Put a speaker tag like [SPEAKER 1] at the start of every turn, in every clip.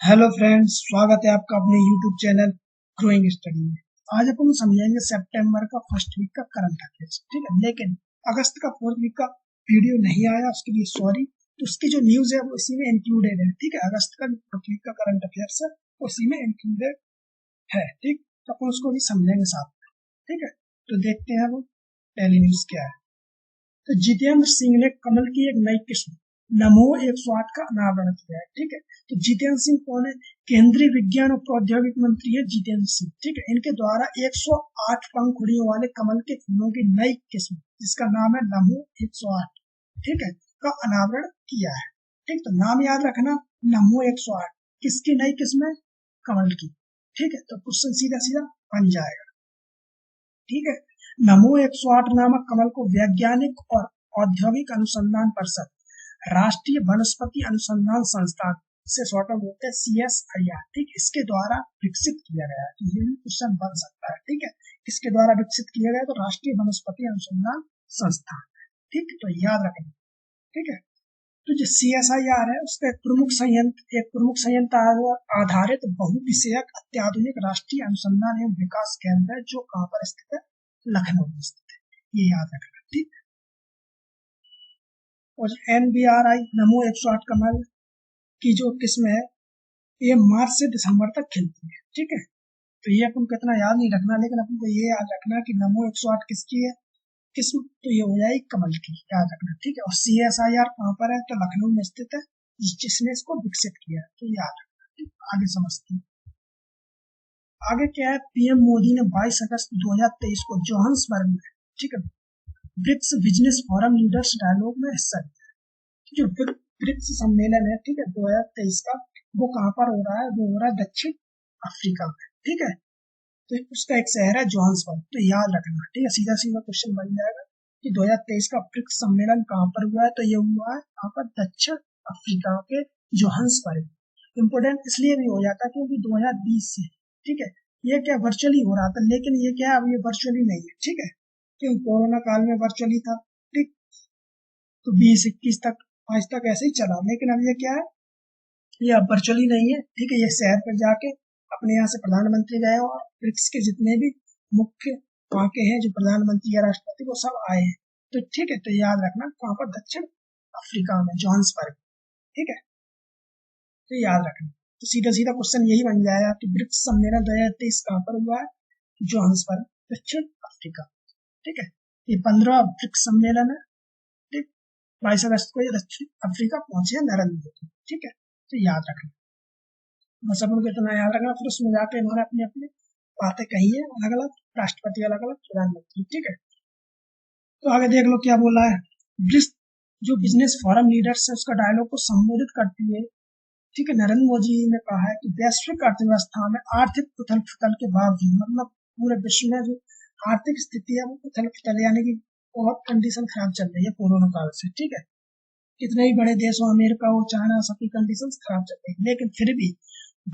[SPEAKER 1] Hello friends, स्वागत है आपका अपने यूट्यूब चैनल ग्रोइंग स्टडी में। आज अपन समझेंगे सितंबर का फर्स्ट वीक का करंट अफेयर्स। ठीक है, लेकिन अगस्त का फोर्थ वीक का वीडियो नहीं आया, उसके लिए सॉरी। तो उसकी जो न्यूज है वो इसी में इंक्लूडेड है। ठीक है, अगस्त का फोर्थ वीक का करंट अफेयर्स है, उसी में इंक्लूडेड है। ठीक, तो अपन उसको भी समझेंगे साथ में। ठीक है, तो देखते हैं वो पहली न्यूज क्या है। तो जितेंद्र सिंह ने कमल की एक नई किस्म नमो 108 का अनावरण किया है। ठीक है, तो जितेंद्र सिंह कौन है? केंद्रीय विज्ञान और प्रौद्योगिकी मंत्री है जितेंद्र सिंह। ठीक है, इनके द्वारा 108 पंखुड़ियों वाले कमल के फूलों की नई किस्म, जिसका नाम है नमो 108, ठीक है, का अनावरण किया है। ठीक, तो नाम याद रखना, नमो 108 किसकी नई किस्म है? कमल की। ठीक है, तो क्वेश्चन सीधा सीधा बन जाएगा। ठीक है, नमो 108 नामक कमल को वैज्ञानिक और औद्योगिक अनुसंधान परिषद, राष्ट्रीय वनस्पति अनुसंधान संस्थान से शॉर्ट आउट होते हैं CSIR, ठीक, इसके द्वारा विकसित किया गया है। तो ये भी क्वेश्चन बन सकता है। ठीक है, किसके द्वारा विकसित किया गया? तो राष्ट्रीय वनस्पति अनुसंधान संस्थान। ठीक, तो याद रखना। ठीक है, तो जो CSIR है उसका एक प्रमुख संयंत्र आधारित बहुविषयक अत्याधुनिक राष्ट्रीय अनुसंधान एवं विकास केंद्र है, जो कहाँ पर स्थित है? लखनऊ में स्थित है। ये याद रखना। ठीक, और NBRI नमो 108 कमल की जो किस्म है, ये मार्च से दिसंबर तक खिलती है। ठीक है, तो ये अपन को इतना याद नहीं रखना, लेकिन अपन को ये याद रखना कि नमो 108 किसकी है किस्म, तो ये हो जाएगी कमल की, याद रखना। ठीक है, और CSIR कहाँ पर है? तो लखनऊ में स्थित है, जिसने इसको विकसित किया है। तो याद रखना। ठीक, आगे समझते हैं। आगे क्या है? PM मोदी ने 22 अगस्त 2023 को जोहान्सबर्ग में, ठीक है, BRICS business forum leaders dialogue में हिस्सा लिया। जो ब्रिक्स सम्मेलन है, ठीक है, 2023 का, वो कहाँ पर हो रहा है? वो हो रहा है दक्षिण अफ्रीका में। ठीक है, तो उसका एक शहर है जोहान्सबर्ग। तो याद रखना। ठीक है, सीधा सीधा क्वेश्चन बन जाएगा कि 2023 का ब्रिक्स सम्मेलन कहाँ पर हुआ है? तो ये हुआ है यहाँ पर दक्षिण अफ्रीका के जोहान्सबर्ग। इम्पोर्टेंट इसलिए भी हो जाता है क्योंकि 2020 से, ठीक है, ये क्या वर्चुअली हो रहा था, लेकिन ये क्या है, अब ये वर्चुअली नहीं है। ठीक है, क्योंकि कोरोना काल में वर्चुअली था। ठीक, तो 20-21 तक, आज तक ऐसे ही चला, लेकिन अब ये क्या है, ये अब वर्चुअली नहीं है। ठीक है, ये शहर पर जाके अपने यहाँ से प्रधानमंत्री गए और ब्रिक्स के जितने भी मुख्य वहाँ के हैं, जो प्रधानमंत्री या राष्ट्रपति, वो सब आए हैं। तो ठीक है, तो याद रखना कहाँ पर? दक्षिण अफ्रीका में, जोहान्सबर्ग। ठीक है, तो याद रखना। तो सीधा सीधा क्वेश्चन यही बन जाएगा कि ब्रिक्स सम्मेलन 2023 कहाँ पर हुआ है? जोहान्सबर्ग, दक्षिण अफ्रीका। ठीक है, ये 15वां ब्रिक्स सम्मेलन है। ठीक, 22 अगस्त को ये दक्षिण अफ्रीका पहुंचे नरेंद्र मोदी। ठीक है, तो याद रखना। बस अपन को इतना याद रखना, फिर उसमें जाके इन्होंने अपनी अपनी बातें कही है, अलग अलग राष्ट्रपति, अलग अलग प्रधानमंत्री। ठीक है, तो आगे देख लो क्या बोला है। ब्रिक्स जो बिजनेस फोरम लीडर्स है, उसका डायलॉग को संबोधित करते हुए, ठीक है, नरेंद्र मोदी ने कहा है कि वैश्विक अर्थव्यवस्था में आर्थिक उथल पुथल के बावजूद, मतलब पूरे विश्व में जो आर्थिक स्थिति है वो उथल पुथल, यानी कि बहुत कंडीशन खराब चल रही है कोरोना काल से। ठीक है, कितने ही बड़े देशों, अमेरिका और चाइना, सबकी कंडीशन खराब चल रही है, लेकिन फिर भी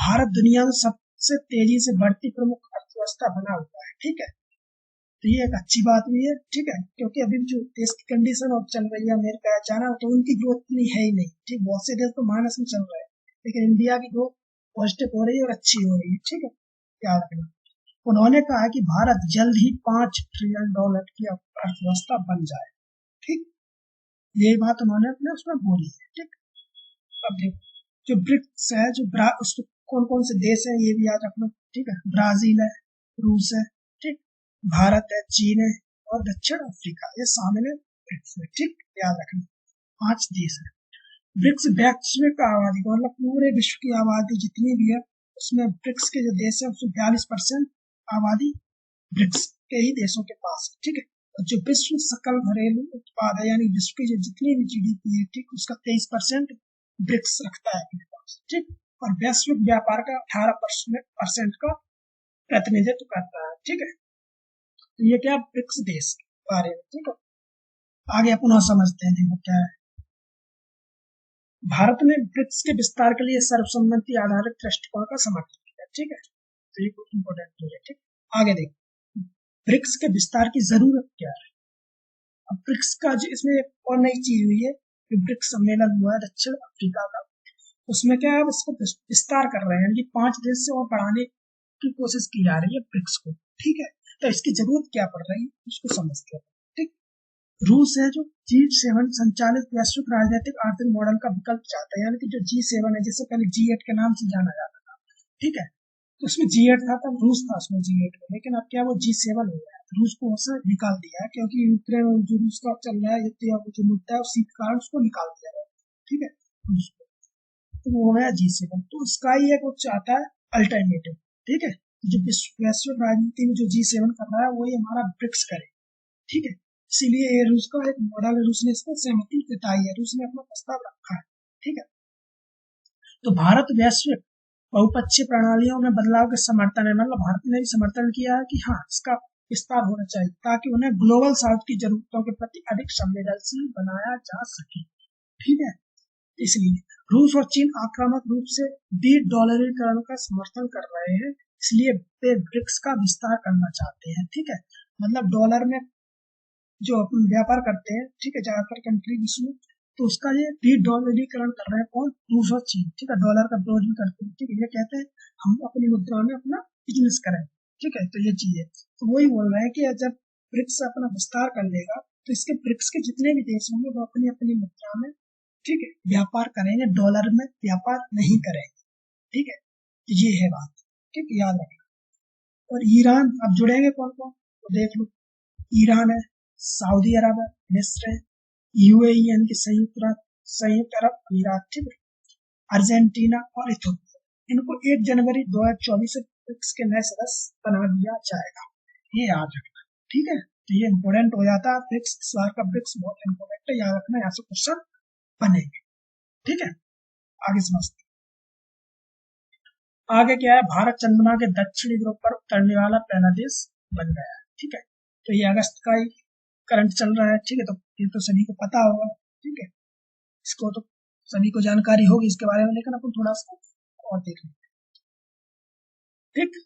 [SPEAKER 1] भारत दुनिया में सबसे तेजी से बढ़ती प्रमुख अर्थव्यवस्था बना हुआ है। ठीक है, तो ये एक अच्छी बात भी है। ठीक है, क्योंकि अभी जो देश की कंडीशन और चल रही है अमेरिका या चाइना, तो उनकी ग्रोथ इतनी है ही नहीं। ठीक, बहुत से देश तो माइनस में चल रहे हैं, लेकिन इंडिया की ग्रोथ पॉजिटिव हो रही है और अच्छी हो रही है। ठीक है, याद रखना। उन्होंने कहा कि भारत जल्द ही $5 ट्रिलियन की अर्थव्यवस्था बन जाए। ठीक, यही बात उन्होंने अपने उसमें बोली है। ठीक, अब देखो, जो ब्रिक्स है, उसमें कौन कौन से देश है ये भी याद रखना। ठीक है, ब्राजील है, रूस है, ठीक, भारत है, चीन है और दक्षिण अफ्रीका, ये शामिल है ब्रिक्स में। ठीक, याद रखना, 5 देश है। ब्रिक्स वैश्विक आबादी का मतलब पूरे विश्व की आबादी जितनी भी है, उसमें ब्रिक्स के जो देश है उसमें 42% आबादी ब्रिक्स के ही देशों के पास है। ठीक है, और जो विश्व सकल घरेलू उत्पाद है, यानी विश्व की जो जितनी भी GDP है, ठीक, उसका 23% ब्रिक्स रखता है अपने पास। ठीक, और वैश्विक व्यापार का 18% का प्रतिनिधित्व करता है। ठीक है, तो ये क्या, ब्रिक्स देश के बारे में। ठीक है, आगे अपन और समझते हैं। देखो क्या है, भारत ने ब्रिक्स के विस्तार के लिए सर्वसम्मति आधारित दृष्टिकोण का समर्थन किया। ठीक है, तो ये बहुत इंपॉर्टेंट है। ठीक, आगे देखो, ब्रिक्स के विस्तार की जरूरत क्या है। अब ब्रिक्स का जो इसमें एक और नई चीज हुई है कि ब्रिक्स सम्मेलन हुआ है दक्षिण अफ्रीका का, उसमें क्या है, अब इसको विस्तार कर रहे हैं, यानी कि 5 देश से और बढ़ाने की कोशिश की जा रही है ब्रिक्स को। ठीक है, तो इसकी जरूरत क्या पड़ रही है उसको समझते हैं। ठीक, रूस है जो G7 संचालित वैश्विक राजनीतिक आर्थिक मॉडल का विकल्प चाहता है, यानी कि जो G7 है, जिससे पहले G8 के नाम से जाना जाता था। ठीक है, तो उसमें G8 था, तब रूस था उसमें G8 में, लेकिन अब क्या वो G7 हो गया, रूस को उससे निकाल दिया है, क्योंकि यूक्रेन और जो रूस का चल रहा है युद्ध या जो मुद्दा है उसी कारण उसको निकाल दिया गया। ठीक है, रूस को, तो वो हो गया G7। तो उसका ही एक वो चाहता है अल्टरनेटिव। ठीक है, जो विश्व वैश्विक राजनीति में जो G7 कर रहा है वही हमारा ब्रिक्स करे। ठीक है, इसीलिए ये रूस का एक मॉडल है, रूस ने इस पर सहमति जताई है, रूस ने अपना प्रस्ताव रखा है। ठीक है, तो भारत वैश्विक बहुपक्षीय प्रणालियों में बदलाव के समर्थन है, मतलब भारत ने भी समर्थन किया है कि हाँ इसका विस्तार होना चाहिए, ताकि उन्हें ग्लोबल साउथ की जरूरतों के प्रति अधिक संवेदनशील बनाया जा सके। ठीक है, इसलिए रूस और चीन आक्रामक रूप से डॉलरीकरण का समर्थन कर रहे हैं, इसलिए वे ब्रिक्स का विस्तार करना चाहते हैं। ठीक है, मतलब डॉलर में जो अपन व्यापार करते हैं, ठीक है, ज्यादातर कंट्री विश्व में, तो उसका ये डॉलरीकरण कर रहे हैं कौन, रूस और चीन। ठीक है, डॉलर का विरोध भी करते हैं। ठीक है, ये कहते हैं हम अपनी मुद्रा में अपना बिजनेस करें। ठीक है, तो ये चीज है, तो वही बोल रहे हैं कि जब ब्रिक्स अपना विस्तार कर लेगा तो इसके ब्रिक्स के जितने भी देश होंगे वो अपनी अपनी मुद्रा में, ठीक है, व्यापार करेंगे, डॉलर में व्यापार नहीं करेंगे। ठीक है, तो ये है बात। ठीक, याद रखना। और ईरान अब जुड़ेंगे कौन कौन, तो देख लो, ईरान है, सऊदी अरब है, मिस्र है, यूएई यानी कि संयुक्त अरब अमीरात, ठीक है, अर्जेंटीना और इथियोपिया। इनको 1 जनवरी 2024 से ब्रिक्स के नए सदस्य बना दिया जाएगा, ये याद रखना। ठीक है, तो ये इम्पोर्टेंट हो जाता है ब्रिक्स, इस बार का ब्रिक्स बहुत इम्पोर्टेंट है, याद रखना, यहाँ से क्वेश्चन बनेंगे। ठीक है, आगे समझते हैं। आगे क्या है, भारत चंद्रमा के दक्षिणी ध्रुव पर उतरने वाला पहला देश बन गया है। ठीक है, तो ये अगस्त का ही करंट चल रहा है। ठीक है, तो ये तो सभी को पता होगा। ठीक है, इसको तो सभी को जानकारी होगी इसके बारे में, लेकिन अपन थोड़ा सा और देख लेते हैं। ठीक,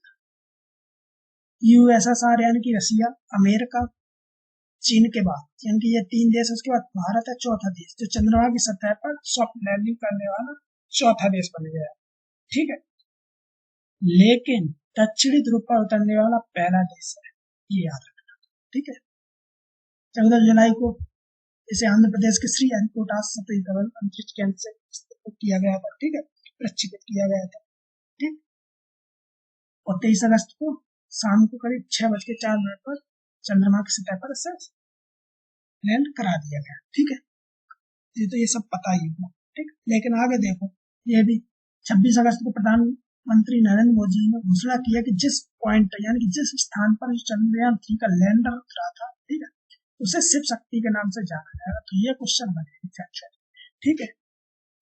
[SPEAKER 1] यूएसएसआर यानी कि रसिया, अमेरिका, चीन के बाद यानी कि ये 3 देश, उसके बाद भारत है चौथा देश जो चंद्रमा की सतह पर सॉफ्ट लैंडिंग करने वाला चौथा देश बन गया है। ठीक है, लेकिन दक्षिणी ध्रुव पर उतरने वाला पहला देश है, ये याद रखना। ठीक है, 14 जुलाई को इसे आंध्र प्रदेश के श्री हरिकोटा सतही धवन अंतरिक्ष केंद्र से किया गया था। ठीक है, प्रक्षेपित किया गया था। ठीक, और 23 अगस्त को शाम को करीब 6:04 पर चंद्रमा की सतह पर इसे लैंड करा दिया गया। ठीक है, ये सब पता ही होगा। ठीक, लेकिन आगे देखो, ये भी 26 अगस्त को प्रधानमंत्री नरेंद्र मोदी ने घोषणा किया कि जिस पॉइंट यानी कि जिस स्थान पर चंद्रयान-3 का लैंडर उतरा था, ठीक है, उसे शिव शक्ति के नाम से जाना जाएगा। तो ये क्वेश्चन बनेगा। ठीक है,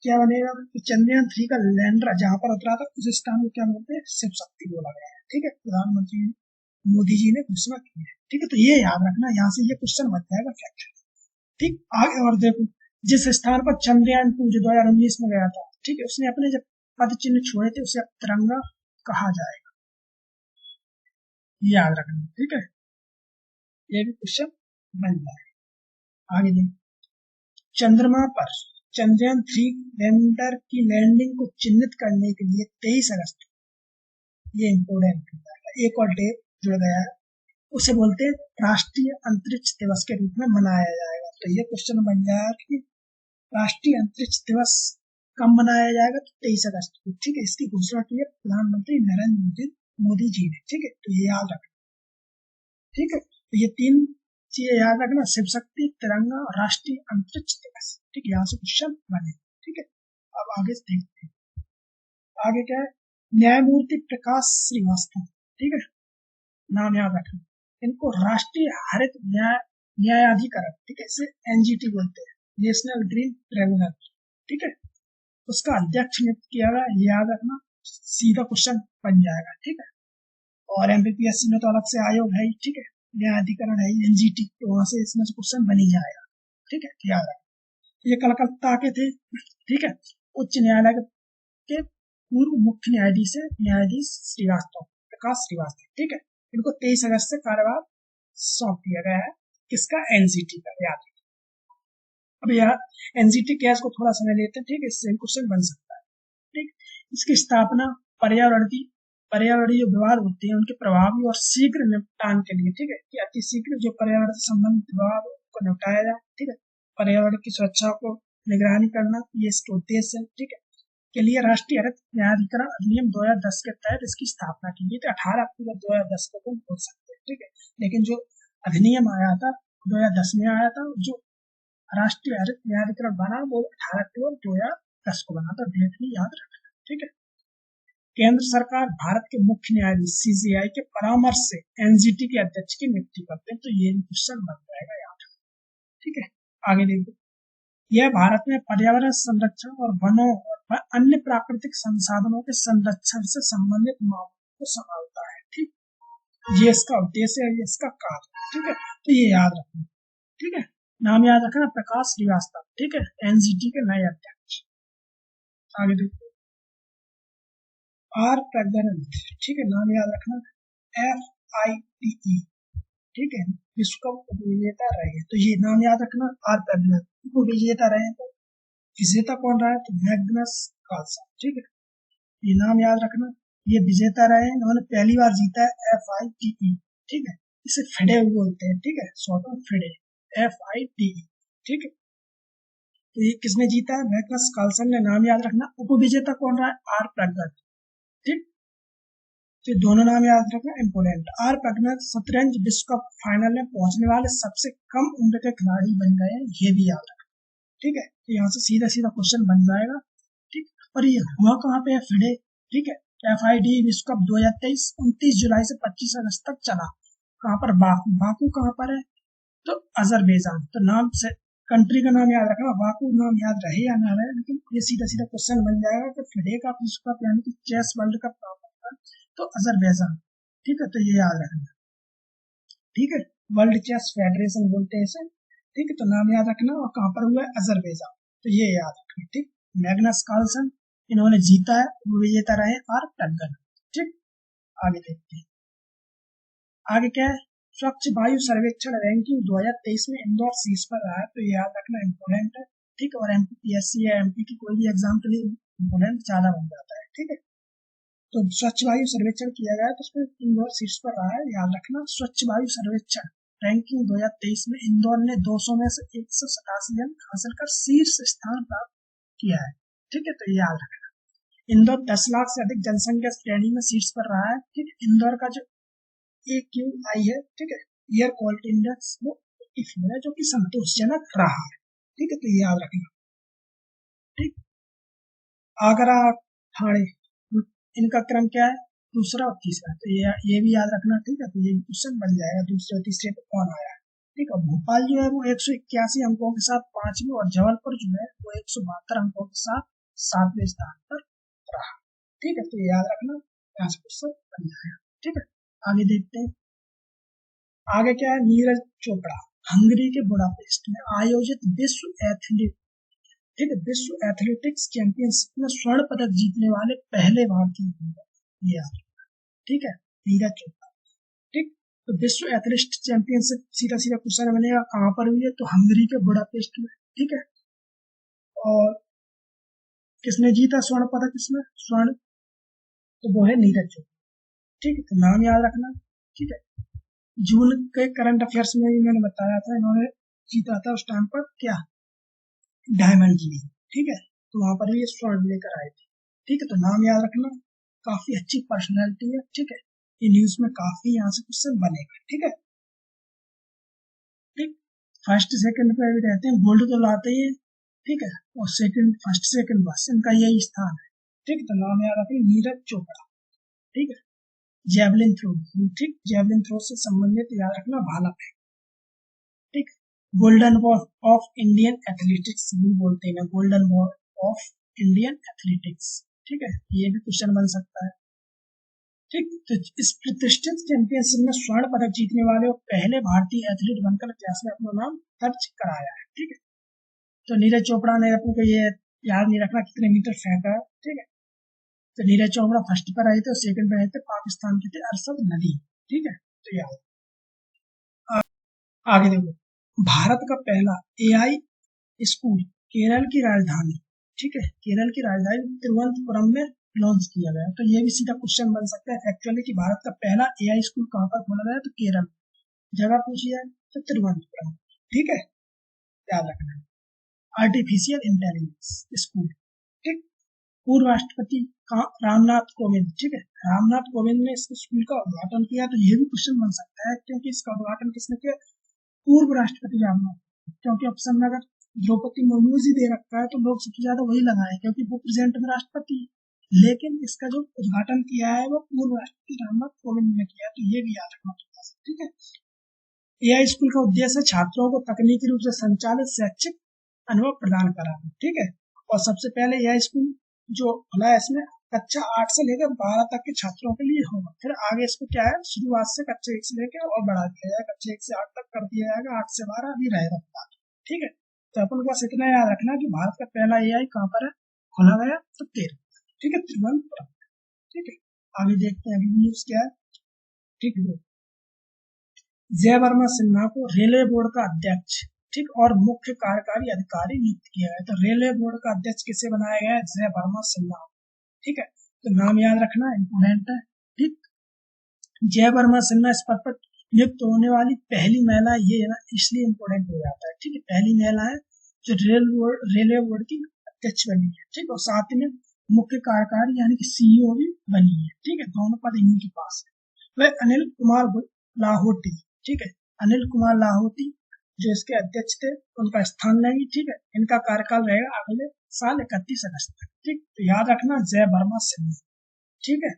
[SPEAKER 1] क्या बनेगा कि चंद्रयान-3 का लैंडर जहां पर उतरा था उस स्थान को क्या बोलते हैं, शिव शक्ति बोला गया है। ठीक है, प्रधानमंत्री मोदी जी ने घोषणा की है। ठीक है, तो ये याद रखना, यहाँ से ये क्वेश्चन बन जाएगा फैक्चुअल। ठीक, आगे और देखो, जिस स्थान पर चंद्रयान-2 जो 2019 में गया था, ठीक है, उसने अपने जब पद चिन्ह छोड़े थे उसे अब तिरंगा कहा जाएगा, याद रखना। ठीक है, ये भी क्वेश्चन बन जाएगा। आगे देखो, चंद्रमा पर चंद्रयान-3 लैंडर की लैंडिंग को चिन्हित करने के लिए 23 अगस्त, ये इम्पोर्टेंट हो जाएगा, एक और डेट जुड़ गया है, उसे बोलते हैं राष्ट्रीय अंतरिक्ष दिवस के रूप में मनाया जाएगा। तो ये क्वेश्चन बन जाएगा कि राष्ट्रीय अंतरिक्ष दिवस कब मनाया जाएगा, तो 23 अगस्त को। ठीक है, इसकी घोषणा की है प्रधानमंत्री नरेंद्र मोदी जी ने। ठीक है, तो ये याद रखना। ठीक है, तो ये 3 चीजें याद रखना, शिव शक्ति, तिरंगा और राष्ट्रीय अंतरिक्ष दिवस। ठीक है, यहाँ से क्वेश्चन बने। ठीक है, अब आगे देखते हैं। आगे क्या है, न्यायमूर्ति प्रकाश श्रीवास्तव। ठीक है, नाम याद रखना, इनको राष्ट्रीय हरित न्यायाधिकरण, ठीक है, इसे एनजीटी बोलते हैं, नेशनल ग्रीन ट्रिब्यूनल। ठीक है, उसका अध्यक्ष नियुक्त किया गया, याद रखना, सीधा क्वेश्चन बन जाएगा। ठीक है, और एमपीपीएससी में तो अलग से आयोग है। ठीक है, न्यायाधिकरण है एनजीटी, तो वहां से इसमें से क्वेश्चन बन ही जाएगा। ठीक है, याद रखना, ये कलकत्ता के थे। ठीक है, उच्च न्यायालय के पूर्व मुख्य न्यायाधीश है न्यायाधीश श्रीवास्तव, प्रकाश श्रीवास्तव। ठीक है, इनको 23 अगस्त से कार्यभार सौंप दिया गया है, किसका, एनजीटी का, याद रखना। अब यहाँ एनजीटी क्या, इसको थोड़ा समय लेते हैं। ठीक है, इससे क्वेश्चन बन सकता है। ठीक। इसकी स्थापना पर्यावरणीय विवाद होते हैं उनके प्रभावी और शीघ्र निपटान के लिए, ठीक है, कि अति शीघ्र जो पर्यावरण से संबंधित विवाद को निपटाया जाए, ठीक है। पर्यावरण की सुरक्षा को निगरानी करना ये इसके उद्देश्य है, ठीक है। के लिए राष्ट्रीय हरित न्यायाधिकरण अधिनियम 2010 के तहत इसकी स्थापना की गई थी। 18 अक्टूबर 2010 को तुम बोल सकते हैं, ठीक है। लेकिन जो अधिनियम आया था 2010 में आया था, जो राष्ट्रीय हरित न्यायाधिकरण बना वो 18 अक्टूबर 2010 को बना था। डेट भी याद रखना, ठीक है। केंद्र सरकार भारत के मुख्य न्यायाधीश सीजेआई के परामर्श से एनजीटी के अध्यक्ष की नियुक्ति करते हैं। तो ये क्वेश्चन बन जाएगा याद, ठीक है। आगे देखो, यह भारत में पर्यावरण संरक्षण और वनों और अन्य प्राकृतिक संसाधनों के संरक्षण से संबंधित मामलों को संभालता है, ठीक। ये इसका उद्देश्य है, ये इसका कार्य, ठीक है। तो ये याद रखना, ठीक है। नाम याद रखना प्रकाश श्रीवास्तव, ठीक है, एनजीटी के नए अध्यक्ष। आगे देखो, आर प्रज्ञानंद, ठीक है, नाम याद रखना FITE, ठीक है, विश्व कप विजेता रहे। तो ये नाम याद रखना, आर प्रज्ञानंद को विजेता रहे। तो विजेता कौन रहा है? तो मैग्नस कार्लसन, ठीक है, ये नाम याद रखना। ये विजेता रहे, इन्होंने पहली बार जीता है FITE, ठीक है। इसे फिडे बोलते हैं, ठीक है, शॉर्ट में फिडे, FITE, ठीक है। तो ये किसने जीता है? मैग्नस कार्लसन ने। नाम याद रखना। उपविजेता कौन रहा है? आर प्रज्ञानंद, ठीक। तो दोनों नाम याद रखना इम्पोर्टेंट। आर प्रज्ञानंद शतरंज विश्व कप फाइनल में पहुंचने वाले सबसे कम उम्र के खिलाड़ी बन गए हैं, ये भी याद रखना, ठीक है। तो यहाँ से सीधा सीधा क्वेश्चन बन जाएगा, ठीक। और ये हुआ कहाँ पे है? फिडे, ठीक है। FIDE विश्व कप 2023 29 जुलाई से 25 अगस्त तक चला। कहाँ पर? बाकू। बाकू कहाँ पर है? तो अजरबैजान। तो नाम से कंट्री का नाम याद रखना। बाकू नाम याद रहे या ना रहे, लेकिन ये सीधा सीधा क्वेश्चन बन जाएगा कि फिडे का विश्व कप यानी कि चेस वर्ल्ड कप कहाँ पर था? तो अजरबैजान, ठीक है। तो ये याद रखना, ठीक है। वर्ल्ड चेस फेडरेशन बोलते हैं इसे, ठीक है। तो नाम याद रखना। और कहाँ पर हुआ है? अजरबैजान। तो ये याद रखना, ठीक। मैग्नस कार्लसन इन्होंने जीता है, वो विजेता रहे आर प्रज्ञानंद, ठीक। आगे देखते हैं, आगे क्या है? स्वच्छ वायु सर्वेक्षण रैंकिंग 2023 में इंदौर शीर्ष पर रहा है। तो ये याद रखना इम्पोर्टेंट है, ठीक। और MPSC या MP की कोई भी एग्जाम के लिए इम्पोर्टेंट ज्यादा बन जाता है, ठीक है। तो स्वच्छ वायु सर्वेक्षण किया गया तो उसमें इंदौर शीर्ष पर रहा है, याद रखना। स्वच्छ वायु सर्वेक्षण रैंकिंग 2023 में इंदौर ने 200 में से 187 अंक हासिल कर शीर्ष स्थान प्राप्त किया है, ठीक है। तो ये याद रखना। इंदौर 10 लाख से अधिक जनसंख्या श्रेणी में शीर्ष पर रहा है, ठीक है। इंदौर का जो AQI है, ठीक है, एयर क्वालिटी इंडेक्स, वो 84 है, जो कि संतोषजनक रहा है, ठीक है। तो ये याद रखना, ठीक। आगरा, ठाणे, इनका क्रम क्या है? दूसरा और तीसरा। तो ये भी याद रखना, ठीक है। तो ये क्वेश्चन बन जाएगा दूसरे और तीसरे पे कौन आया है, ठीक है। भोपाल जो है वो 181 अंकों के साथ 5वें और जबलपुर जो है वो 172 अंकों के साथ 7वें स्थान पर रहा, ठीक है। तो ये याद रखना, यहाँ से क्वेश्चन बन जाएगा, ठीक है। आगे देखते हैं, आगे क्या है? नीरज चोपड़ा हंगरी के बुडापेस्ट में आयोजित विश्व एथलेटिक्स चैंपियनशिप में स्वर्ण पदक जीतने वाले पहले भारतीय ये याद रखना, ठीक है, नीरज चोपड़ा, ठीक। तो विश्व एथलेटिक्स चैंपियनशिप सीधा सीधा क्वेश्चन बनेगा कहाँ पर हुई है? तो हंगरी के बुडापेस्ट में, ठीक है। और किसने जीता स्वर्ण पदक इसमें? स्वर्ण, तो वो है नीरज चोपड़ा, ठीक है। तो नाम याद रखना, ठीक है। जून के करंट अफेयर्स में भी मैंने बताया था, इन्होंने जीता था उस टाइम पर क्या? डायमंड लीग, ठीक है। तो वहां पर भी ये स्वर्ण लेकर आए थे, ठीक है। तो नाम याद रखना, काफी अच्छी पर्सनैलिटी है, ठीक है। ये न्यूज में काफी यहाँ से क्वेश्चन बनेगा, ठीक है, ठीक। फर्स्ट सेकंड पे भी रहते हैं, गोल्ड तो लाते ही, ठीक है। और सेकंड, फर्स्ट सेकंड बस इनका यही स्थान है, ठीक। तो नाम याद रखें, नीरज चोपड़ा, ठीक है। जेवलिन थ्रो, ठीक, जेवलिन थ्रो से संबंधित याद रखना भाला फेंक, ठीक। Golden ball of Indian athletics भी बोलते हैं, golden ball of Indian athletics, ठीक है। ये भी क्वेश्चन बन सकता है, ठीक। तो इस प्रतिष्ठित चैंपियनशिप में स्वर्ण पदक जीतने वाले और पहले भारतीय एथलीट बनकर इतिहास में अपना नाम दर्ज कराया है, ठीक है। तो नीरज चोपड़ा ने अपने को ये याद नहीं रखना कितने मीटर फेंका है, ठीक है। तो नीरज चोपड़ा फर्स्ट पर आए थे और सेकंड पर आए थे पाकिस्तान के थे अरशद नदी, ठीक है। तो याद, आगे देखो, भारत का पहला AI स्कूल केरल की राजधानी ठीक है, केरल की राजधानी तिरुवनंतपुरम में लॉन्च किया गया। तो ये भी सीधा क्वेश्चन बन सकता है एक्चुअली कि भारत का पहला एआई स्कूल कहाँ पर खोला गया, तो केरल। जगह पूछी जाए तो तिरुवनंतपुरम। ठीक है, याद रखना। Artificial intelligence school. ठीक, पूर्व राष्ट्रपति रामनाथ कोविंद। ठीक है, रामनाथ कोविंद ने इस स्कूल का उद्घाटन किया। तो ये भी क्वेश्चन बन सकता है क्योंकि इसका उद्घाटन किसने किया, पूर्व राष्ट्रपति रामनाथ। क्योंकि ऑप्शन में अगर द्रौपदी मुर्मू जी दे रखा है तो लोग सबसे ज्यादा वही लगाए क्योंकि वो प्रेजेंट में राष्ट्रपति। लेकिन इसका जो उद्घाटन किया है वो पूर्व राष्ट्रपति रामनाथ कोविंद ने किया। तो ये भी याद रखना होगा। ठीक है, एआई स्कूल का उद्देश्य छात्रों को तकनीकी रूप से संचालित शैक्षिक अनुभव प्रदान कराना। ठीक है, और सबसे पहले एआई स्कूल जो खुला है इसमें कक्षा 8 से लेकर 12 तक के छात्रों के लिए होगा। फिर आगे इसको क्या है, शुरुआत से कक्षा 1 से लेकर और बढ़ा दिया जाएगा, कक्षा 1 से 8 तक कर दिया जाएगा, 8 से 12 अभी रहेगा फिलहाल। ठीक है, तो अपन को बस इतना याद रखना कि भारत का पहला एआई कहाँ पर है, खोला गया, तो केरल। ठीक है, तिरुवनंतपुरम। ठीक है, आगे देखते हैं अगली न्यूज क्या है। ठीक है, जय वर्मा सिन्हा को रेलवे बोर्ड का अध्यक्ष, ठीक, और मुख्य कार्यकारी अधिकारी नियुक्त किया गया। तो रेलवे बोर्ड का अध्यक्ष किसे बनाया गया है, जय वर्मा सिन्हा। ठीक है, तो नाम याद रखना इम्पोर्टेंट है। ठीक, जय वर्मा सिन्हा इस पद पर नियुक्त होने वाली पहली महिला, ये है ना इसलिए इम्पोर्टेंट हो जाता है। ठीक है, पहली महिला है जो रेलवे बोर्ड की अध्यक्ष बनी है। ठीक, और साथ में मुख्य कार्यकारी यानी कि सीईओ भी बनी है। ठीक है, दोनों पद इन्हीं के पास है। वह अनिल कुमार लाहोटी। ठीक है, अनिल कुमार लाहोटी जो इसके अध्यक्ष थे उनका स्थान लेंगे। ठीक है, इनका कार्यकाल रहेगा अगले साल 31 अगस्त तक। ठीक, तो याद रखना जय वर्मा सिन्हा। ठीक है,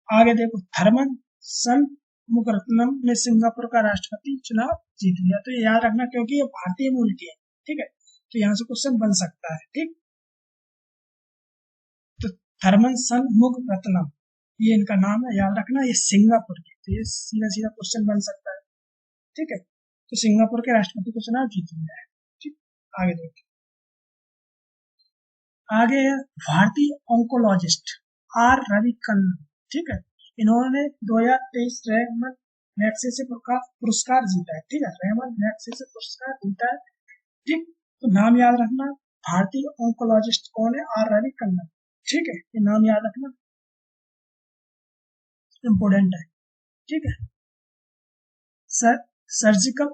[SPEAKER 1] आगे देखो, थरमन सन मुगरत्नम ने सिंगापुर का राष्ट्रपति चुनाव जीत लिया। तो ये याद रखना क्योंकि ये भारतीय मूल के हैं। ठीक है, तो यहाँ से क्वेश्चन बन सकता है। ठीक, तो थरमन सन मुगरत्नम ये इनका नाम है, याद रखना, ये सिंगापुर के। तो ये सीधा सीधा क्वेश्चन बन सकता है। ठीक है, तो सिंगापुर के राष्ट्रपति को चुनाव जीत लिया है। ठीक, आगे देखिए, आगे है भारतीय ऑन्कोलॉजिस्ट आर रविकन्नन। ठीक है, इन्होंने 2023 रेमन मैग्सेसे पुरस्कार जीता है। ठीक है, रेमन मैग्सेसे पुरस्कार जीता है। ठीक, तो नाम याद रखना, भारतीय ऑन्कोलॉजिस्ट कौन है, आर रविकन्नन। ठीक है, ये नाम याद रखना इम्पोर्टेंट है। ठीक है, सर्जिकल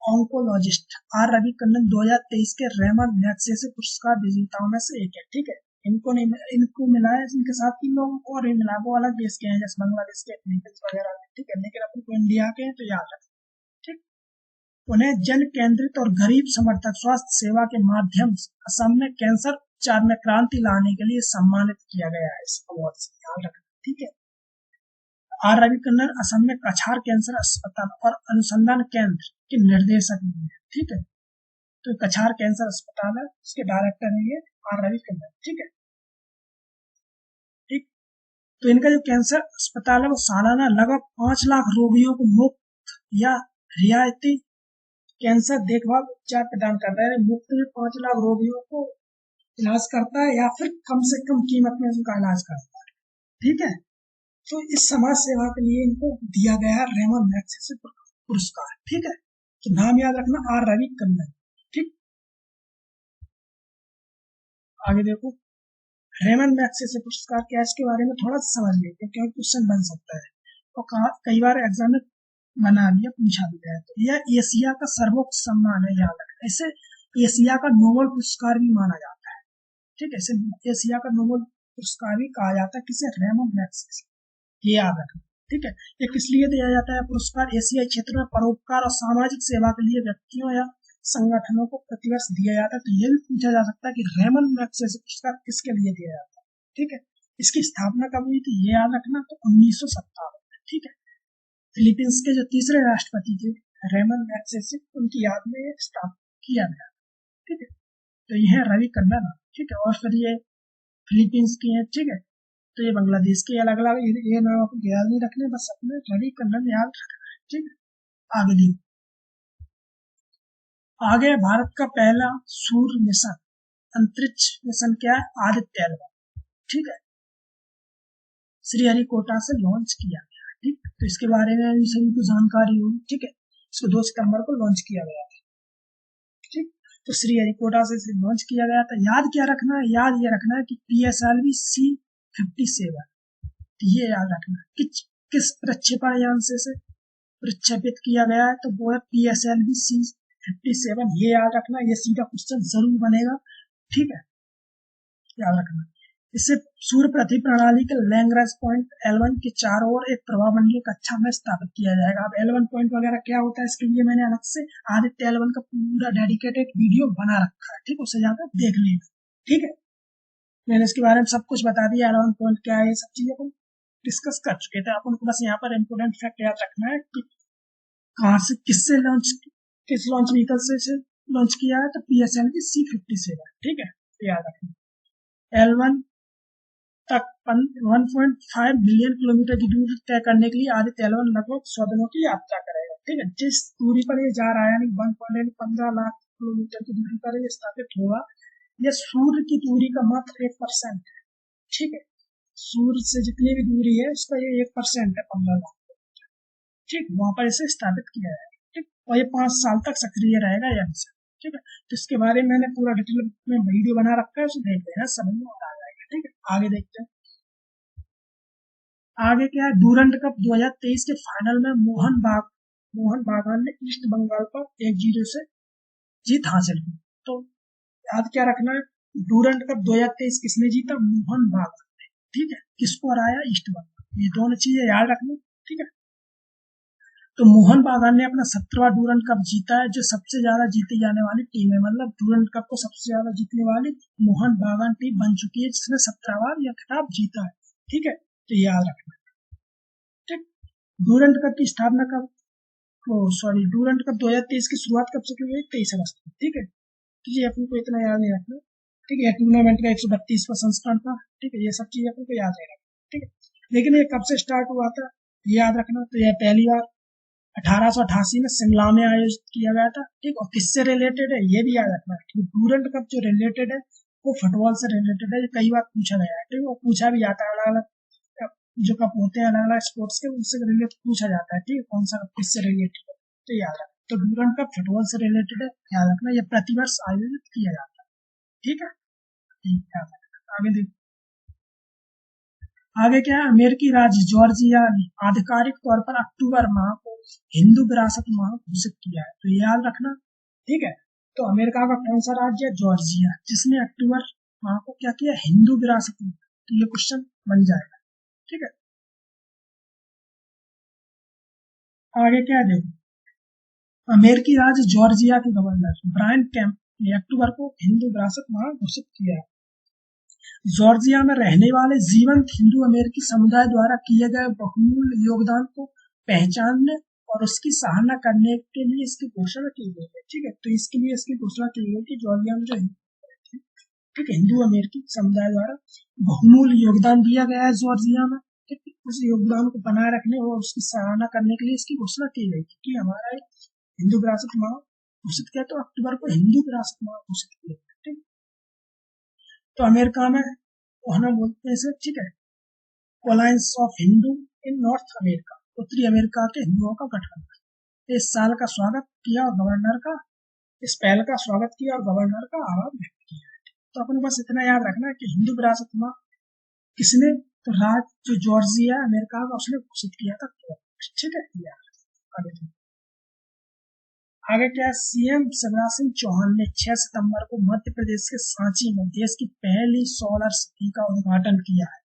[SPEAKER 1] ऑन्कोलॉजिस्ट आर रविकन्नन 2023 के रेमन मैग्सेसे पुरस्कार विजेताओं में से एक है। ठीक है, इनको मिला है, इनके साथ 3 लोगों को और भी मिला, वो अलग देश के हैं जैसे बांग्लादेश के, फिलीपींस वगैरह। ठीक है, लेकिन अपन को इंडिया के हैं तो याद रखें। ठीक, उन्हें जन केंद्रित और गरीब समर्थक स्वास्थ्य सेवा के माध्यम से असम में कैंसर उपचार में क्रांति लाने के लिए सम्मानित किया गया है इस अवार्ड से, याद रखना। ठीक है, आर रविकन्नन असम में कछार कैंसर अस्पताल और अनुसंधान केंद्र के निर्देशक भी हैं। ठीक है, तो कछार कैंसर अस्पताल है, उसके डायरेक्टर है ये आर रविकन्नन। ठीक है, ठीक, तो इनका जो कैंसर अस्पताल है वो सालाना लगभग 5 लाख रोगियों को मुफ्त या रियायती कैंसर देखभाल उपचार प्रदान करता है। मुफ्त में 5 लाख रोगियों को इलाज करता है या फिर कम से कम कीमत में उनका इलाज करता है। ठीक है, तो इस समाज सेवा के लिए इनको दिया गया है रेमन मैग्सेसे पुरस्कार। ठीक है, तो नाम याद रखना आर रविकन्नन। ठीक, आगे देखो, रेमन मैग्सेसे पुरस्कार क्या है, इसके बारे में थोड़ा समझ लेते हैं क्योंकि क्वेश्चन बन सकता है और कई बार एग्जाम में बना लिया, पूछा भी गया। तो यह एशिया का सर्वोच्च सम्मान है, याद रखना। इसे एशिया का नोबेल पुरस्कार भी माना जाता है। ठीक है, इसे एशिया का नोबेल पुरस्कार भी कहा जाता है, किसे, रेमन मैग्सेसे। ये याद रखना। ठीक है, ये किस लिए दिया जाता है पुरस्कार, एशियाई क्षेत्र में परोपकार और सामाजिक सेवा के लिए व्यक्तियों या संगठनों को प्रतिवर्ष दिया जाता है। तो ये भी पूछा जा सकता है कि रेमन मैग्सेसे पुरस्कार किसके लिए दिया जाता है। ठीक है, इसकी स्थापना कब हुई थी, ये याद रखना, तो 1957 में। ठीक है, फिलीपींस के जो तीसरे राष्ट्रपति थे रेमन मैग्सेसे, उनकी याद में ये स्थापित किया गया। ठीक है, तो ये है रविकन्नन। ठीक है, और फिर ये फिलीपींस की है। ठीक है, तो ये बांग्लादेश के अलग अलग, ये नाम आपको याद नहीं रखने, बस अपने रविकन्नन याद रखना है। ठीक है, आगे देखो, आगे भारत का पहला सूर्य मिशन, अंतरिक्ष मिशन क्या है, आदित्य एल 1। ठीक है, श्रीहरिकोटा से लॉन्च किया गया। ठीक, तो इसके बारे में भी सभी को जानकारी होगी। ठीक है, इसको 2 सितंबर को लॉन्च किया गया था। ठीक, तो श्रीहरिकोटा से इसे लॉन्च किया गया था। याद क्या रखना है, याद ये रखना है कि PSLV C-57, ये याद रखना है किस प्रक्षेपण यान से प्रक्षेपित किया गया है, तो वो है PSLV C-57, ये याद रखना, ये सीधा क्वेश्चन जरूर बनेगा, ठीक है, याद रखना। इससे सूर्य पृथ्वी प्रणाली के लैग्रेंज पॉइंट L1 के चारों ओर एक प्रभामंडलीय कक्षा में स्थापित किया जाएगा। अब L1 पॉइंट वगैरह क्या होता है, इसके लिए मैंने अलग से आदित्य L1 का पूरा डेडिकेटेड वीडियो बना रखा है, ठीक, उसे जाकर देख लेना, ठीक है। मैंने इसके बारे में सब कुछ बता दिया, L1 पॉइंट क्या है, ये सब चीजें अपन डिस्कस कर चुके थे। अपन को बस यहाँ पर इम्पोर्टेंट फैक्ट याद रखना है कि कहाँ से किससे लॉन्च, किस लॉन्च व्हीकल से लॉन्च किया है, तो PSLV C-57, ठीक है, याद रखना। L1 तक 1.5 मिलियन किलोमीटर की दूरी तय करने के लिए आदित्य L1 लगभग 100 दिनों की यात्रा करेगा, ठीक है। जिस दूरी पर ये जा रहा है, यानी 1.15 लाख किलोमीटर की दूरी पर ये स्थापित होगा, यह सूर्य की दूरी का मात्र 1% है, ठीक है। सूर्य से जितनी भी दूरी है उसका ये 1% है, 15 लाख, ठीक, वहां पर इसे स्थापित किया है, ठीक, और ये 5 साल तक सक्रिय रहेगा यहाँ से, ठीक है। तो इसके बारे में मैंने पूरा डिटेल में वीडियो बना रखा है, उसे देख लेना, समझ में आ जाएगा, ठीक है। आगे देखते हैं, आगे क्या है, डूरंड कप 2023 के फाइनल में मोहन बागान ने ईस्ट बंगाल पर 1-0 से जीत हासिल की। तो याद क्या रखना है, डूरंड कप 2023 किसने जीता, मोहन बागान ने, ठीक है, किसको हराया, ईस्ट बंगाल, ये दोनों चीजें याद रखनी, ठीक है। तो मोहन बागान ने अपना 17वां डूरंड कप जीता है, जो सबसे ज्यादा जीती जाने वाली टीम है, मतलब डूरंड कप को सबसे ज्यादा जीतने वाली मोहन बागान टीम बन चुकी है, जिसने 17 बार यह खिताब जीता है, ठीक है, तो याद रखना, ठीक। डूरंड कप की स्थापना कब, डूरंड कप 2023 की शुरुआत कब से की गई, 23 अगस्त को, ठीक है। तो ये अपन को इतना याद नहीं रखना, ठीक है। टूर्नामेंट का 132वां संस्करण था, ठीक है, ये सब चीजें अपन को याद नहीं रखना, ठीक है। लेकिन ये कब से स्टार्ट हुआ था, याद रखना, तो यह पहली बार 1888 में शिमला में आयोजित किया गया था, ठीक, और किससे रिलेटेड है ये भी याद रखना है। डूरंड कप जो रिलेटेड है वो फुटबॉल से रिलेटेड है, कई बार पूछा गया है, ठीक, वो पूछा भी जाता है, अलग अलग जो कप होते हैं अलग अलग स्पोर्ट्स के, उनसे रिलेटेड पूछा जाता है, ठीक है, कौन सा कप किससे रिलेटेड है, तो याद रखना। तो डूरंड कप फुटबॉल से रिलेटेड है, याद रखना, ये प्रतिवर्ष आयोजित किया जाता है, ठीक है, याद रखना। आगे देखो, आगे क्या है, अमेरिकी राज्य जॉर्जिया ने आधिकारिक तौर पर अक्टूबर माह को हिंदू विरासत माह घोषित किया है, तो ये याद रखना, ठीक है। तो अमेरिका का कौन सा राज्य है, जॉर्जिया, जिसने अक्टूबर माह को क्या किया, हिंदू विरासत माह, तो ये क्वेश्चन बन जाएगा, ठीक है। आगे क्या देखो, अमेरिकी राज्य जॉर्जिया के गवर्नर ब्रायन कैंप ने अक्टूबर को हिंदू विरासत माह घोषित किया है। जॉर्जिया में रहने वाले जीवंत हिंदू अमेरिकी समुदाय द्वारा किए गए बहुमूल्य योगदान को पहचानने और उसकी सराहना करने के लिए इसकी घोषणा की गई है, ठीक है। तो इसके लिए इसकी घोषणा की गई कि जॉर्जिया में जो, ठीक है, हिंदू अमेरिकी समुदाय द्वारा बहुमूल्य योगदान दिया गया है जॉर्जिया में, ठीक है, उस योगदान को बनाए रखने और उसकी सराहना करने के लिए इसकी घोषणा की गई कि हमारा हिंदू विरासत माह घोषित किया, तो अक्टूबर को हिंदू विरासत माह घोषित किया, ठीक। तो अमेरिका में हम बोलते हैं इसे, ठीक है, alliance of Hindu in north America, उत्तरी अमेरिका के हिंदुओं का गठबंधन। इस साल का स्वागत किया और गवर्नर का, इस पहल का स्वागत किया और गवर्नर का आभार व्यक्त किया। तो अपन बस इतना याद रखना कि हिंदू विरासत माह किसने, तो राज्य जो जॉर्जिया अमेरिका का, उसने घोषित किया था, ठीक है यार। आगे क्या है, सीएम शिवराज सिंह चौहान ने 6 सितंबर को मध्य प्रदेश के सांची में देश की पहली सोलर सिटी का उद्घाटन किया है,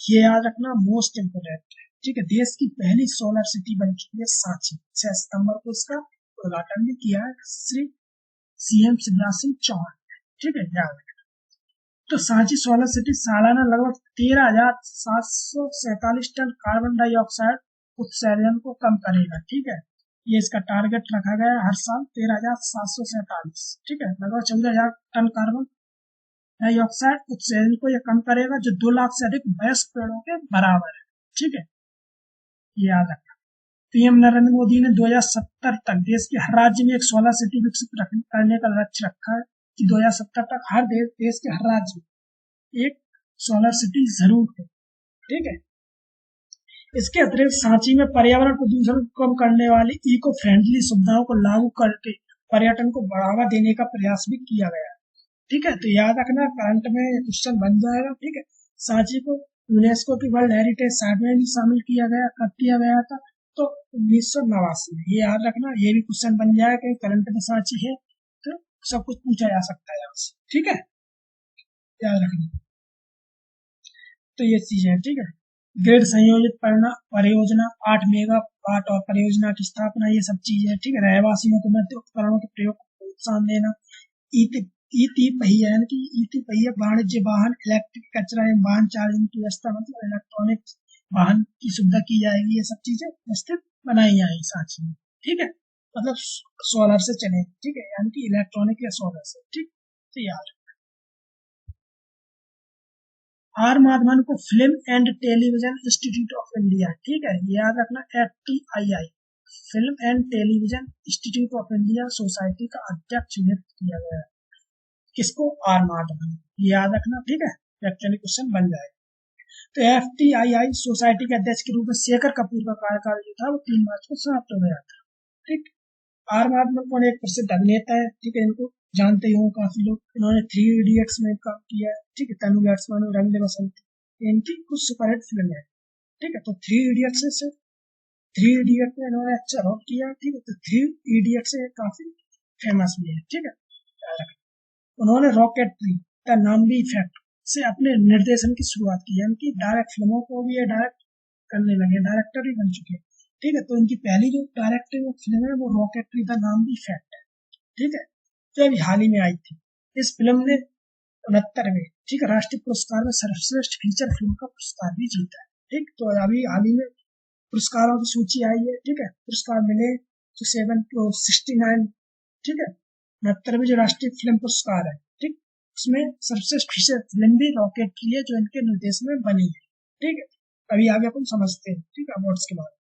[SPEAKER 1] ये याद रखना, मोस्ट इम्पोर्टेंट है, ठीक है। देश की पहली सोलर सिटी बन चुकी है सांची, 6 सितंबर को इसका उद्घाटन भी किया है श्री सीएम शिवराज सिंह चौहान, ठीक है, याद रखना। तो सांची सोलर सिटी सालाना लगभग 13,747 टन कार्बन डाइऑक्साइड उत्सर्जन को कम करेगा, ठीक है। ये इसका टारगेट रखा गया है हर साल 13,747, ठीक है, लगभग 14,000 टन कार्बन डाइऑक्साइड उत्सर्जन को यह कम करेगा, जो 2 लाख से अधिक वयस्क पेड़ों के बराबर है, ठीक है, ये याद रखना। पीएम नरेंद्र मोदी ने 2070 तक देश के हर राज्य में एक सोलर सिटी विकसित करने का लक्ष्य रखा है, कि 2070 तक हर देश के हर राज्य में एक सोलर सिटी जरूर है, ठीक है। इसके अतिरिक्त सांची में पर्यावरण प्रदूषण को कम करने वाली इको फ्रेंडली सुविधाओं को लागू करके पर्यटन को बढ़ावा देने का प्रयास भी किया गया है। ठीक है, तो याद रखना करंट में क्वेश्चन बन जाएगा। ठीक है, सांची को यूनेस्को की वर्ल्ड हेरिटेज साइट में भी शामिल किया गया, कब किया गया था? तो 1989 में। ये याद रखना, ये भी क्वेश्चन बन जाएगा कि करंट में सांची है, तो सब कुछ पूछा जा सकता है यहाँ से। ठीक है, याद रखना। तो ये चीज है। ठीक है, ग्रिड संयोजित परियोजना 8 मेगावाट और परियोजना की स्थापना, ये सब चीजें। ठीक है, रहवासियों को मध्य उपकरणों के प्रयोग को प्रोत्साहन देना। ईटी ईटी पहिया यानी कि ईटी पहिया वाणिज्य वाहन, इलेक्ट्रिक कचरा एवं वाहन चार्जिंग की व्यवस्था, मतलब इलेक्ट्रॉनिक वाहन की सुविधा की जाएगी। ये सब चीजें व्यवस्थित बनाई जाएगी सांची में। ठीक है, मतलब सोलर से चले। ठीक है, यानी कि इलेक्ट्रॉनिक या सोलर से। ठीक, तो यार आर माधवन को film and television institute of India, ठीक है, याद रखना, FTII, film and television institute of India society का अध्यक्ष नियुक्त किया गया है। किसको? आर माधवन, याद रखना। ठीक है, एक्चुअली क्वेश्चन बन जाएगा। तो FTII सोसाइटी के अध्यक्ष के रूप में शेखर कपूर का कार्यकाल जो था वो 3 मार्च को समाप्त हो गया था। ठीक, आर माधवन कौन? एक प्रसिद्ध अभिनेता है। ठीक है, इनको जानते ही होंगे काफी लोग। इन्होंने 3 इडियट्स में काम किया है। ठीक है, तनु बैट्समैन और रंग दे बसंती, इनकी कुछ सुपरहिट फिल्म है। ठीक है, तो 3 इडियट्स से 3 इडियट में इन्होंने अच्छा रोल किया। ठीक है, तो 3 इडियट से काफी फेमस भी है। ठीक है, याद रखना। उन्होंने रॉकेटरी द नाम्बी इफेक्ट से अपने निर्देशन की शुरुआत की, यानी कि डायरेक्ट फिल्मों को भी ये डायरेक्ट करने लगे, डायरेक्टर भी बन चुके हैं। ठीक है, तो इनकी पहली जो डायरेक्टिंग फिल्म है वो रॉकेटरी द नाम्बी इफेक्ट है। ठीक है, जो अभी हाल ही में आई थी। इस फिल्म ने 69वें, ठीक है, राष्ट्रीय पुरस्कार में सर्वश्रेष्ठ फीचर फिल्म का पुरस्कार भी जीता है। ठीक, तो अभी हाल ही में पुरस्कारों की सूची आई है। ठीक है, पुरस्कार मिले तो 69। ठीक है, 69वें जो राष्ट्रीय फिल्म पुरस्कार है। ठीक, उसमें सर्वश्रेष्ठ फीचर फिल्म भी रॉकेटरी है, जो इनके निर्देशन में बनी है। ठीक है, अभी आगे अपन समझते हैं। ठीक है, अवार्ड्स के बारे में।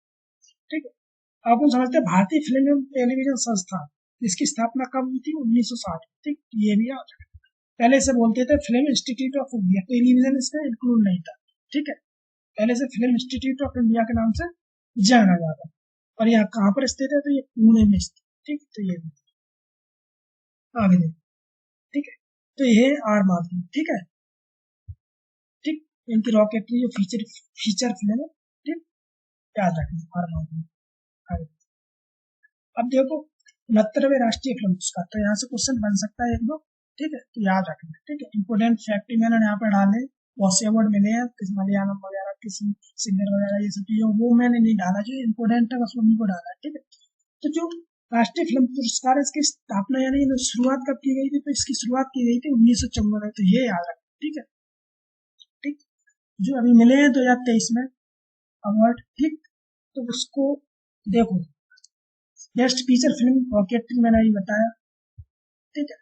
[SPEAKER 1] ठीक है, अपन समझते हैं भारतीय फिल्म एवं टेलीविजन संस्थान, जिसकी स्थापना कब हुई थी? 1960। ठीक, ये भी याद रखना। पहले से बोलते थे film institute of India, television इसमें इंक्लूड नहीं था। ठीक है, पहले से फिल्म इंस्टीट्यूट ऑफ इंडिया के नाम से जाना जाता। और यहाँ कहाँ पर स्थित है? तो ये पुणे में स्थित। ठीक, तो ये आगे देखो। ठीक है, तो ये है आर माधवन। ठीक है, ठीक, इनकी रॉकेटरी जो फीचर फिल्म है। ठीक, याद रखना, आर माधवन। आगे अब देखो 69वें राष्ट्रीय फिल्म पुरस्कार, तो यहाँ से क्वेश्चन बन सकता है एक दो। ठीक है, तो याद रखना। ठीक है, इंपोर्टेंट फैक्ट मैंने यहाँ पर डाले, बहुत से अवार्ड मिले हैं, किस मलयालम वगैरह, किसी सिंगर वगैरह, ये सब चीजें वो मैंने नहीं डाला, जो इम्पोर्टेंट है बस उन्हीं को डाला है। ठीक है, तो जो राष्ट्रीय फिल्म पुरस्कार, इसकी स्थापना यानी शुरुआत कब की गई थी? तो इसकी शुरुआत की गई थी 1954 में। तो ये याद रखना। ठीक है, ठीक, जो अभी मिले हैं 2023 में अवार्ड। ठीक, तो उसको देखो। बेस्ट फीचर फिल्म रॉकेटरी मैंने अभी बताया। ठीक है,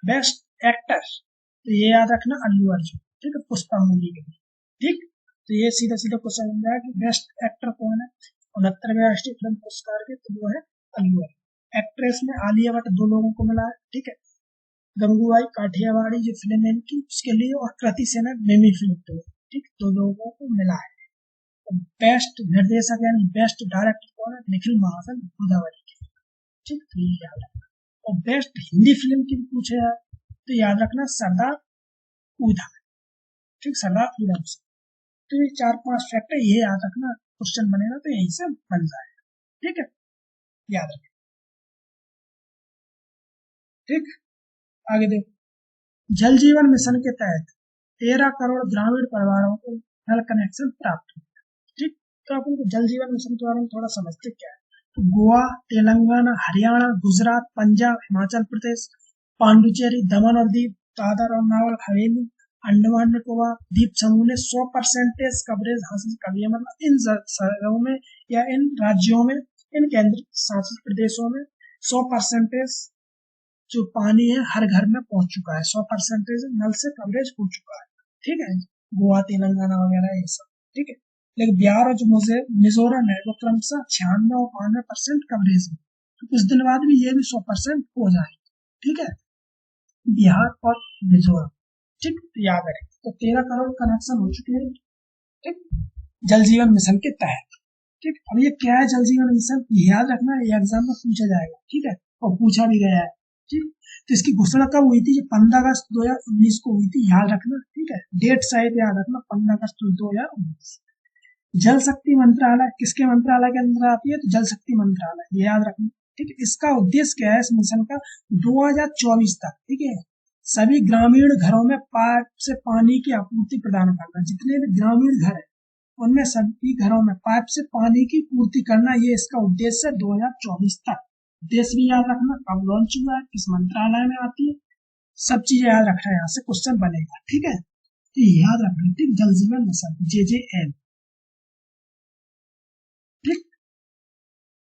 [SPEAKER 1] बेस्ट एक्टर, तो ये याद रखना, अल्लू अर्जुन। ठीक है, पुष्पा मूवी के लिए। ठीक, तो ये सीधा सीधा क्वेश्चन बन जाएगा कि बेस्ट एक्टर कौन है 69वें राष्ट्रीय फिल्म पुरस्कार के? तो वो है अल्लू अर्जुन। एक्ट्रेस में आलिया भट्ट 2 लोगों को मिला है। ठीक है, गंगूबाई काठियावाड़ी जो फिल्म है इनकी, उसके लिए, और कृति सेनन मिमी फिल्म के लिए। ठीक, 2 लोगों को मिला है। तो बेस्ट निर्देशक यानी बेस्ट डायरेक्टर कौन है? निखिल महाजन गोदावरी के। ठीक, तो ये याद रखना। और बेस्ट हिंदी फिल्म की पूछे यार, तो याद रखना सरदार उधम। ठीक, सरदार उधम से। तो ये 4-5 फैक्ट है, ये याद रखना, क्वेश्चन बनेगा तो यही से बन जाएगा। ठीक है, याद रखना। ठीक, आगे देखो। जल जीवन मिशन के तहत 13 करोड़ ग्रामीण परिवारों को नल कनेक्शन प्राप्त हुआ। ठीक, तो अपन को जल जीवन मिशन के बारे में थोड़ा समझते क्या है। तो गोवा, तेलंगाना, हरियाणा, गुजरात, पंजाब, हिमाचल प्रदेश, पांडुचेरी, दमन और दीव, दादर और नागर हवेली, अंडमान निकोबार द्वीप समूह ने 100% कवरेज हासिल कर लिया। मतलब इन शहरों में या इन राज्यों में, इन केंद्र शासित प्रदेशों में 100% जो पानी है हर घर में पहुंच चुका है। 100% नल से कवरेज हो चुका है। ठीक है, गोवा, तेलंगाना वगैरह ये सब। ठीक है, लेकिन बिहार और जो मिजोरम है वो क्रमशः 96 और 92% कवरेज है। तो कुछ दिन बाद भी ये भी 100% हो जाएगा। ठीक है, बिहार और मिजोरम। ठीक, तो याद रखें। तो 13 करोड़ कनेक्शन हो चुके हैं। ठीक, जल जीवन मिशन के तहत। ठीक, अब ये क्या है जल जीवन मिशन? याद रखना, ये एग्जाम में पूछा जाएगा। ठीक है, और पूछा भी गया है। ठीक, तो इसकी घोषणा कब हुई थी? 15 अगस्त 2019 को हुई थी, याद रखना। ठीक है, डेट शायद याद रखना, 15 अगस्त 2019। जल शक्ति मंत्रालय किसके मंत्रालय के अंदर आती है? तो जल शक्ति मंत्रालय, ये याद रखना। ठीक है, इसका उद्देश्य क्या है इस मिशन का? 2024 तक, ठीक है, सभी ग्रामीण घरों में पाइप से पानी की आपूर्ति प्रदान करना। जितने भी ग्रामीण घर है उनमें सभी घरों में पाइप से पानी की पूर्ति करना, ये इसका उद्देश्य है 2024 तक। उद्देश्य भी याद रखना, कब लॉन्च हुआ है, किस मंत्रालय में आती है, सब चीजें याद रखना, यहाँ से क्वेश्चन बनेगा। ठीक है, तो याद रखना। ठीक, जल जीवन मिशन JJM। ठीक,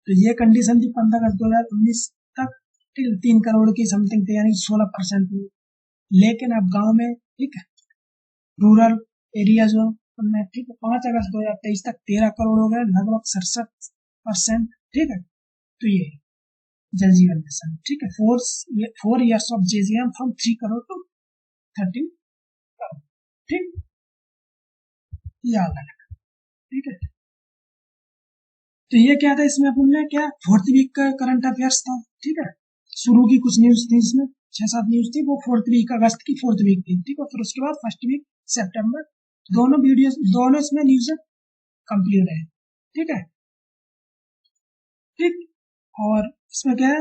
[SPEAKER 1] तो ये कंडीशन थी 15 अगस्त 2019 तक। ठीक है, 3 करोड़ की समथिंग थी, यानी 16%। लेकिन अब गांव में, ठीक है, रूरल एरिया जो उनमें, ठीक है, 5 अगस्त 2023 तक 13 करोड़ हो गए, लगभग 67%। ठीक है, तो ये जल जीवन मिशन। ठीक है, 4 years of JJM from 3 crore to 13 crore. ठीक, याद रखना। ठीक है, तो ये क्या था इसमें, अपन ने क्या 4th वीक का करंट अफेयर्स था। ठीक है, शुरू की कुछ न्यूज थी इसमें, 6-7 न्यूज थी, वो 4th वीक अगस्त की 4th वीक थी। ठीक है, फिर उसके बाद 1st वीक सितंबर, दोनों वीडियो, दोनों इसमें न्यूज कंप्लीट है। ठीक है, ठीक, और इसमें क्या है,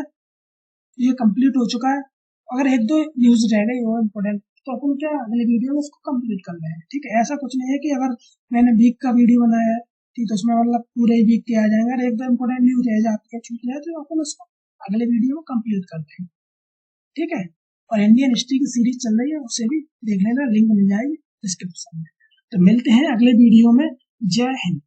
[SPEAKER 1] ये कंप्लीट हो चुका है। अगर 1-2 न्यूज रह गई वो इम्पोर्टेंट, तो अपन क्या अगले वीडियो में उसको कंप्लीट कर रहे हैं। ठीक है, ऐसा कुछ नहीं है कि अगर मैंने वीक का वीडियो बनाया है, ठीक, तो उसमें मतलब पूरे वीक के आ जाएंगे। अगर 1-2 इम्पोर्टेंट न्यूज रह जाती है, छूट जाए, तो अपन उसको अगले वीडियो में कंप्लीट करते हैं। ठीक है, और इंडियन हिस्ट्री की सीरीज चल रही है, उसे भी देख लेना, लिंक मिल जाएगी डिस्क्रिप्शन में। तो मिलते हैं अगले वीडियो में। जय हिंद।